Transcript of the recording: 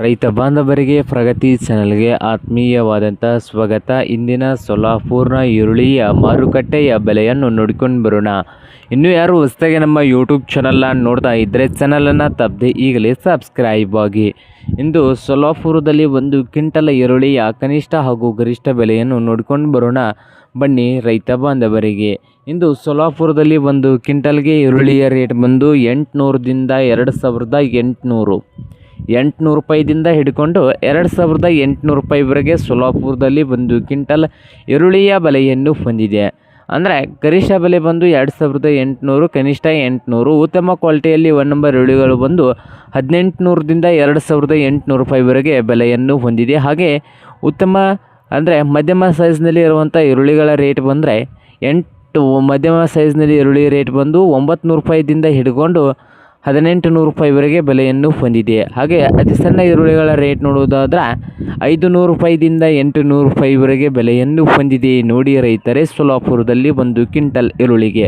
ರೈತ ಬಾಂಧವರಿಗೆ ಪ್ರಗತಿ ಚಾನಲ್ಗೆ ಆತ್ಮೀಯವಾದಂಥ ಸ್ವಾಗತ. ಇಂದಿನ ಸೊಲ್ಲಾಪುರ್ನ ಈರುಳ್ಳಿಯ ಮಾರುಕಟ್ಟೆಯ ಬೆಲೆಯನ್ನು ನೋಡಿಕೊಂಡು ಬರೋಣ. ಇನ್ನೂ ಯಾರು ಹೊಸದಾಗಿ ನಮ್ಮ ಯೂಟ್ಯೂಬ್ ಚಾನಲ್ನ ನೋಡ್ತಾ ಇದ್ದರೆ ಚಾನಲನ್ನು ತಪ್ಪದೆ ಈಗಲೇ ಸಬ್ಸ್ಕ್ರೈಬ್ ಆಗಿ. ಇಂದು ಸೊಲ್ಲಾಪುರದಲ್ಲಿ ಒಂದು ಕ್ವಿಂಟಲ್ ಈರುಳ್ಳಿಯ ಕನಿಷ್ಠ ಹಾಗೂ ಗರಿಷ್ಠ ಬೆಲೆಯನ್ನು ನೋಡಿಕೊಂಡು ಬರೋಣ ಬನ್ನಿ ರೈತ ಬಾಂಧವರಿಗೆ. ಇಂದು ಸೊಲ್ಲಾಪುರದಲ್ಲಿ ಒಂದು ಕ್ವಿಂಟಲ್ಗೆ ಈರುಳ್ಳಿಯ ರೇಟ್ ಬಂದು 800ದಿಂದ 2800 ರೂಪಾಯಿದಿಂದ ಹಿಡ್ಕೊಂಡು 2800 ರೂಪಾಯಿವರೆಗೆ ಸೊಲ್ಲಾಪುರದಲ್ಲಿ ಒಂದು ಕ್ವಿಂಟಲ್ ಈರುಳ್ಳಿಯ ಬೆಲೆಯನ್ನು ಹೊಂದಿದೆ. ಅಂದರೆ ಗರಿಷ್ಠ ಬೆಲೆ ಬಂದು 2800, ಕನಿಷ್ಠ 800. ಉತ್ತಮ ಕ್ವಾಲಿಟಿಯಲ್ಲಿ 1 ನಂಬರ್ ಈರುಳ್ಳಿಗಳು ಬಂದು 1800ದಿಂದ 2800 ರೂಪಾಯಿವರೆಗೆ ಬೆಲೆಯನ್ನು ಹೊಂದಿದೆ. ಹಾಗೆ ಉತ್ತಮ ಅಂದರೆ ಮಧ್ಯಮ ಸೈಜ್ನಲ್ಲಿ ಇರುವಂಥ ಈರುಳ್ಳಿಗಳ ರೇಟ್ ಬಂದರೆ ಮಧ್ಯಮ ಸೈಜ್ನಲ್ಲಿ ಈರುಳ್ಳಿ ರೇಟ್ ಬಂದು 900 ರೂಪಾಯಿದಿಂದ ಹಿಡ್ಕೊಂಡು 1800 ರೂಪಾಯಿವರೆಗೆ ಬೆಲೆಯನ್ನು ಹೊಂದಿದೆ. ಹಾಗೆ ಅತಿ ಸಣ್ಣ ಈರುಳ್ಳಿಗಳ ರೇಟ್ ನೋಡುವುದಾದ್ರೆ 500 ರೂಪಾಯಿದಿಂದ 800 ರೂಪಾಯಿವರೆಗೆ ಬೆಲೆಯನ್ನು ಹೊಂದಿದೆ. ನೋಡಿ ರೈತರೇ, ಸೊಲ್ಲಾಪುರದಲ್ಲಿ ಒಂದು ಕ್ವಿಂಟಲ್ ಈರುಳ್ಳಿಗೆ